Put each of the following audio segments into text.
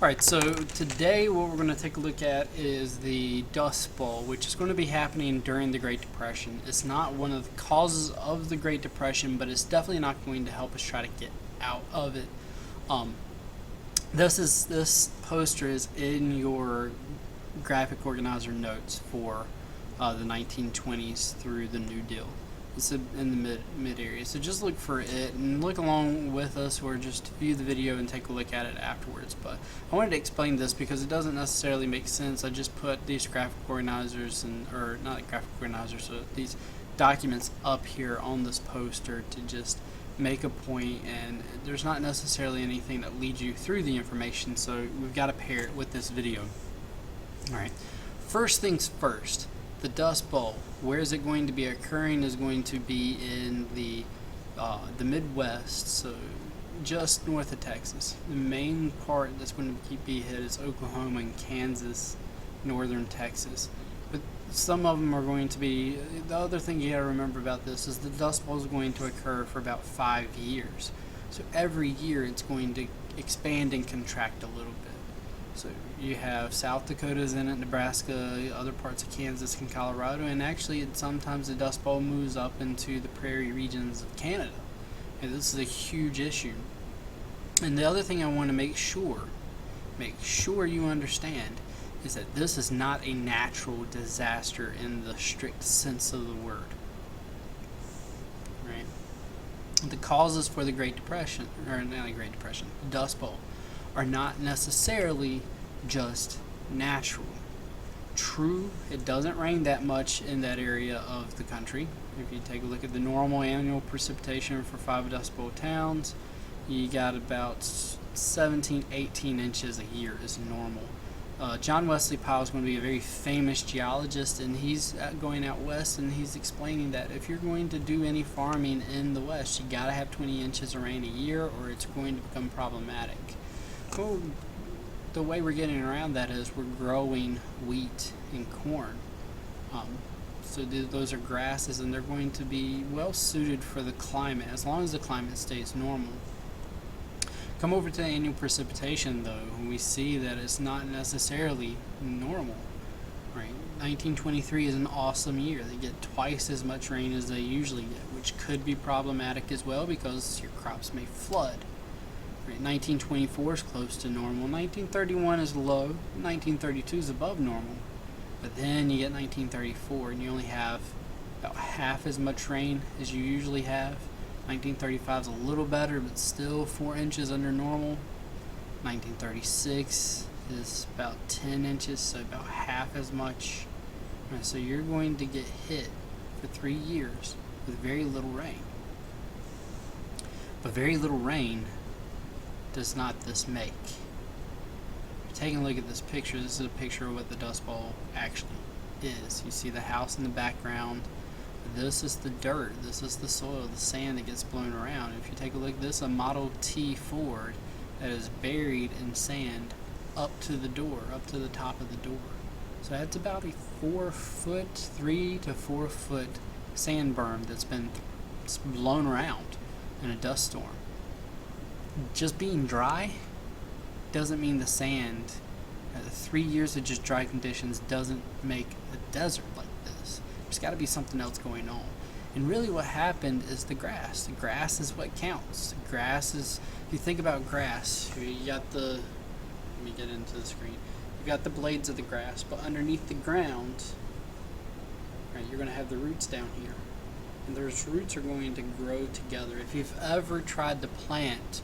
Alright, so today what we're going to take a look at is the Dust Bowl, which is going to be happening during the Great Depression. It's not one of the causes of the Great Depression, but it's definitely not going to help us try to get out of it. This poster is in your graphic organizer notes for the 1920s through the New Deal. It's in the mid area, so just look for it and look along with us, or just view the video and take a look at it afterwards. But I wanted to explain this because it doesn't necessarily make sense. I just put these graphic organizers or not graphic organizers, so these documents up here on this poster to just make a point, and there's not necessarily anything that leads you through the information, so we've got to pair it with this video. Alright, first things first. The Dust Bowl, where is it going to be occurring, is going to be in the Midwest, so just north of Texas. The main part that's going to be hit is Oklahoma and Kansas, northern Texas. But some of them are going to be, the other thing you got to remember about this is the Dust Bowl is going to occur for about 5 years. So every year it's going to expand and contract a little bit. So you have South Dakota's in it, Nebraska, other parts of Kansas and Colorado, and actually sometimes the Dust Bowl moves up into the prairie regions of Canada. And this is a huge issue. And the other thing I want to make sure you understand is that this is not a natural disaster in the strict sense of the word. Right? The causes for the Great Depression, or not the Great Depression, the Dust Bowl, are not necessarily just natural. True, it doesn't rain that much in that area of the country. If you take a look at the normal annual precipitation for 5 Dust Bowl towns, you got about 17-18 inches a year is normal. John Wesley Powell is going to be a very famous geologist, and he's going out west, and he's explaining that if you're going to do any farming in the west, you got to have 20 inches of rain a year, or it's going to become problematic. Well, the way we're getting around that is we're growing wheat and corn. So those are grasses, and they're going to be well suited for the climate as long as the climate stays normal. Come over to the annual precipitation though, and we see that it's not necessarily normal. Right? 1923 is an awesome year. They get twice as much rain as they usually get, which could be problematic as well because your crops may flood. 1924 is close to normal, 1931 is low, 1932 is above normal, but then you get 1934 and you only have about half as much rain as you usually have. 1935 is a little better, but still 4 inches under normal. 1936 is about 10 inches, so about half as much. So you're going to get hit for 3 years with very little rain. But very little rain does not this make. If you're taking a look at this picture, this is a picture of what the Dust Bowl actually is. You see the house in the background. This is the dirt. This is the soil, the sand that gets blown around. If you take a look, this is a Model T Ford that is buried in sand up to the door, up to the top of the door. So that's about a 3 to 4 foot sand berm that's been blown around in a dust storm. Just being dry doesn't mean the sand, 3 years of just dry conditions doesn't make a desert like this. There's got to be something else going on. And really what happened is the grass. The grass is what counts. The grass is, if you think about grass, you got let me get into the screen. You've got the blades of the grass, but underneath the ground, right, you're going to have the roots down here. And those roots are going to grow together. If you've ever tried to plant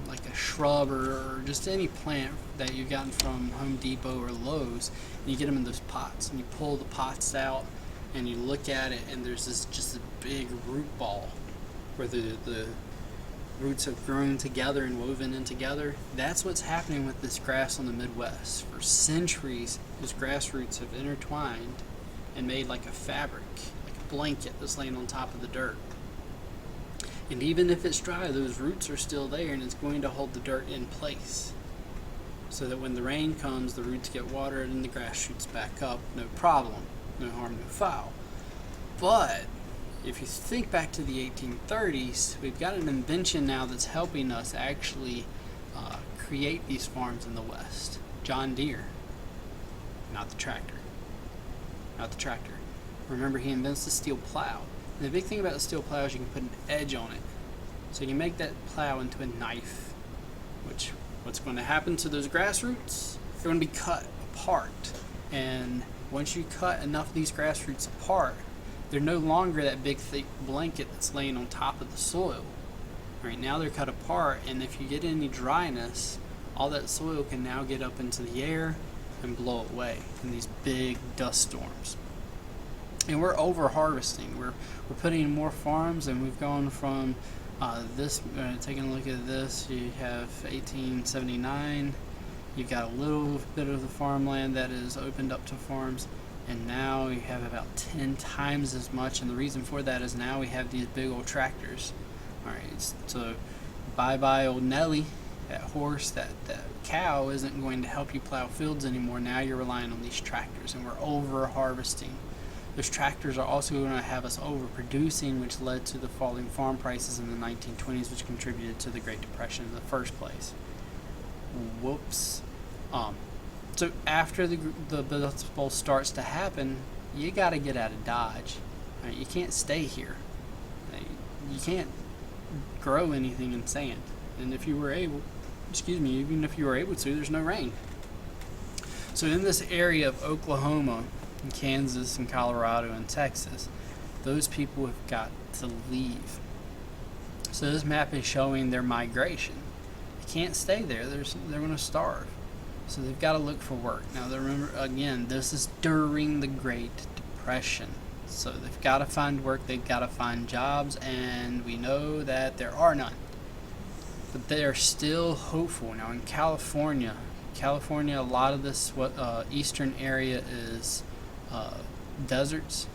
like a shrub or just any plant that you've gotten from Home Depot or Lowe's, and you get them in those pots, and you pull the pots out, and you look at it, and there's just a big root ball where the roots have grown together and woven in together. That's what's happening with this grass on the Midwest. For centuries, those grass roots have intertwined and made like a fabric, like a blanket that's laying on top of the dirt. And even if it's dry, those roots are still there, and it's going to hold the dirt in place. So that when the rain comes, the roots get watered and the grass shoots back up. No problem. No harm, no foul. But if you think back to the 1830s, we've got an invention now that's helping us actually create these farms in the West? John Deere, not the tractor. Not the tractor. Remember, he invents the steel plow. And the big thing about the steel plow is you can put an edge on it. So you can make that plow into a knife, which what's going to happen to those grass roots? They're going to be cut apart. And once you cut enough of these grass roots apart, they're no longer that big thick blanket that's laying on top of the soil. Right now they're cut apart, and if you get any dryness, all that soil can now get up into the air and blow it away in these big dust storms. And we're over harvesting. We're putting in more farms, and we've gone from taking a look at this, you have 1879, you've got a little bit of the farmland that is opened up to farms, and now you have about 10 times as much, and the reason for that is now we have these big old tractors. Alright, so bye old Nelly, that horse, that cow isn't going to help you plow fields anymore. Now you're relying on these tractors, and we're over harvesting. Those tractors are also going to have us overproducing, which led to the falling farm prices in the 1920s, which contributed to the Great Depression in the first place. Whoops. So after the Dust Bowl starts to happen, you got to get out of Dodge. Right? You can't stay here. You can't grow anything in sand. And if you were able, even if you were able to, there's no rain. So in this area of Oklahoma, and Kansas and Colorado and Texas, those people have got to leave. So this map is showing their migration. They can't stay there. They're going to starve. So they've got to look for work. Now remember, again, this is during the Great Depression. So they've got to find work. They've got to find jobs, and we know that there are none. But they are still hopeful. Now in California, a lot of this eastern area is deserts,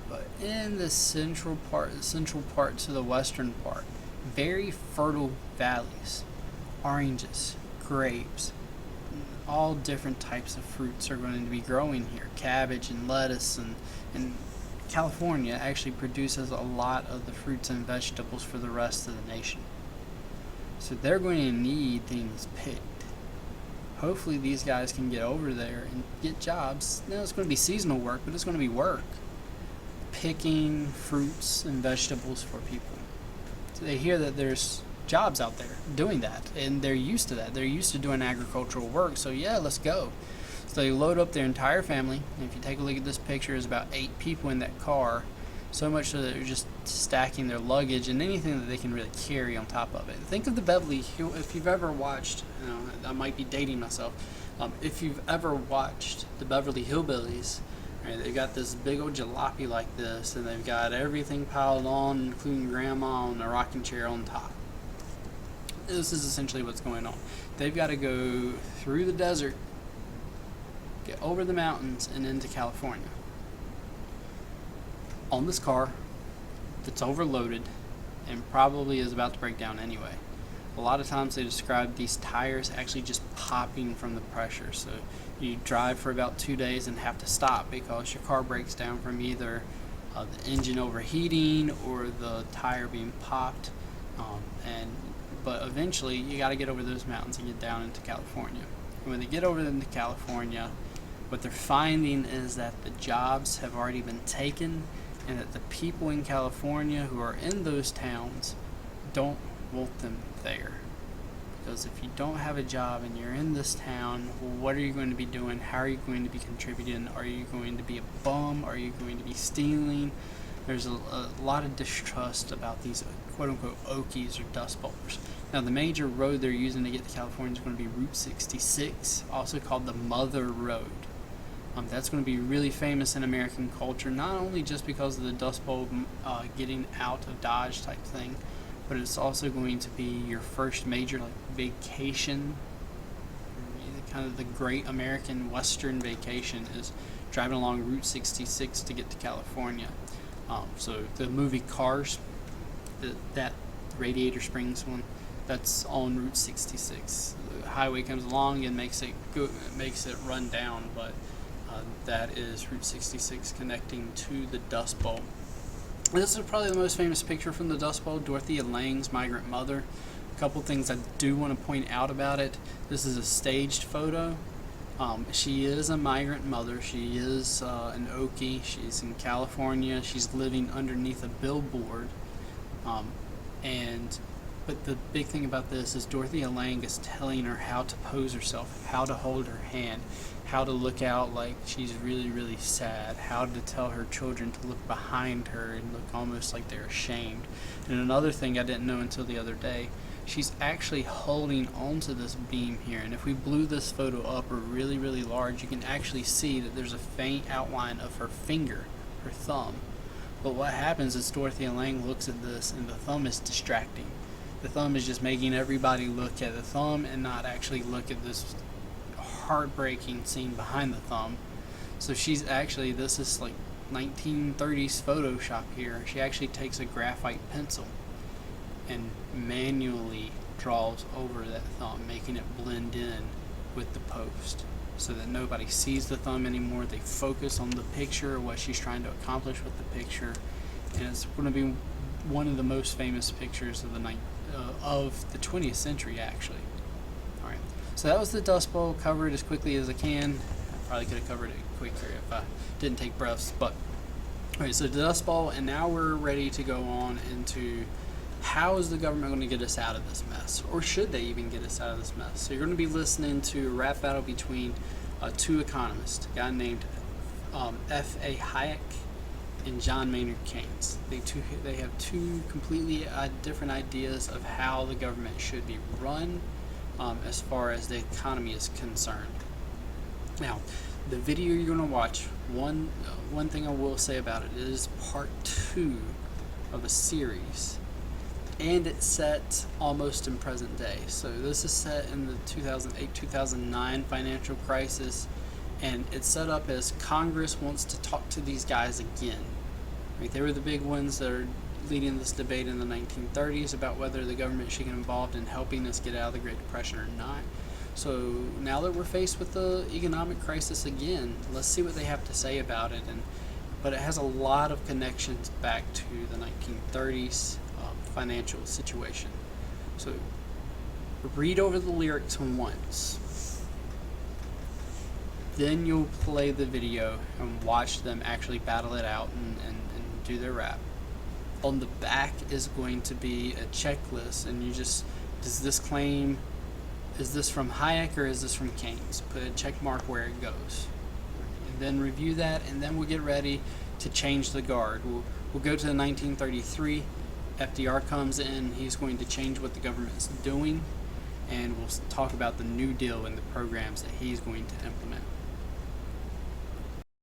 but in the central part to the western part, very fertile valleys, oranges, grapes, all different types of fruits are going to be growing here. Cabbage and lettuce, and California actually produces a lot of the fruits and vegetables for the rest of the nation. So they're going to need things picked. Hopefully these guys can get over there and get jobs. Now it's going to be seasonal work, but it's going to be work. Picking fruits and vegetables for people. So they hear that there's jobs out there doing that, and they're used to that. They're used to doing agricultural work, so yeah, let's go. So they load up their entire family, and if you take a look at this picture, there's about 8 people in that car, so much so that they're just stacking their luggage and anything that they can really carry on top of it. Think of the Beverly Hills, if you've ever watched, I might be dating myself, if you've ever watched the Beverly Hillbillies, right, they've got this big old jalopy like this, and they've got everything piled on, including grandma on a rocking chair on top. This is essentially what's going on. They've got to go through the desert, get over the mountains, and into California. On this car that's overloaded and probably is about to break down anyway. A lot of times they describe these tires actually just popping from the pressure. So you drive for about 2 days and have to stop because your car breaks down from either the engine overheating or the tire being popped. But eventually you got to get over those mountains and get down into California. And when they get over into California, what they're finding is that the jobs have already been taken, and that the people in California who are in those towns don't want them there. Because if you don't have a job and you're in this town, what are you going to be doing? How are you going to be contributing? Are you going to be a bum? Are you going to be stealing? There's a lot of distrust about these quote-unquote Okies or Dust Bowlers. Now the major road they're using to get to California is going to be Route 66, also called the Mother Road. That's going to be really famous in American culture, not only just because of the Dust Bowl getting out of Dodge type thing, but it's also going to be your first major vacation. Kind of the great American Western vacation is driving along Route 66 to get to California. So the movie Cars, that Radiator Springs one, that's on Route 66. The highway comes along and makes it run down, but that is Route 66 connecting to the Dust Bowl. This is probably the most famous picture from the Dust Bowl, Dorothea Lange's migrant mother couple things I do want to point out about it. This is a staged photo. She is a migrant mother. She is an Okie. She's in California. She's living underneath a billboard. But the big thing about this is Dorothea Lange is telling her how to pose herself, how to hold her hand, how to look out like she's really, really sad, how to tell her children to look behind her and look almost like they're ashamed. And another thing I didn't know until the other day, she's actually holding onto this beam here. And if we blew this photo up or really, really large, you can actually see that there's a faint outline of her finger, her thumb. But what happens is Dorothea Lange looks at this and the thumb is distracting. The thumb is just making everybody look at the thumb and not actually look at this heartbreaking scene behind the thumb. So she's actually, this is like 1930s Photoshop here. She actually takes a graphite pencil and manually draws over that thumb, making it blend in with the post so that nobody sees the thumb anymore. They focus on the picture, what she's trying to accomplish with the picture, and it's going to be one of the most famous pictures of the 20th century, actually. All right, so that was the Dust Bowl. Covered as quickly as I can. I probably could have covered it quicker if I didn't take breaths, but all right, so the Dust Bowl, and now we're ready to go on into how is the government going to get us out of this mess, or should they even get us out of this mess? So you're going to be listening to a rap battle between two economists, a guy named F.A. Hayek and John Maynard Keynes. They have two completely different ideas of how the government should be run as far as the economy is concerned. Now, the video you're going to watch, one thing I will say about it is part 2 of a series, and it's set almost in present day. So this is set in the 2008-2009 financial crisis, and it's set up as Congress wants to talk to these guys again. Right? They were the big ones that are leading this debate in the 1930s about whether the government should get involved in helping us get out of the Great Depression or not. So now that we're faced with the economic crisis again, let's see what they have to say about it. But it has a lot of connections back to the 1930s financial situation. So read over the lyrics once, then you'll play the video and watch them actually battle it out and do their rap. On the back is going to be a checklist, and you just, does this claim, is this from Hayek or is this from Keynes? Put a check mark where it goes. And then review that, and then we'll get ready to change the guard. We'll go to the 1933. FDR comes in, he's going to change what the government's doing, and we'll talk about the New Deal and the programs that he's going to implement.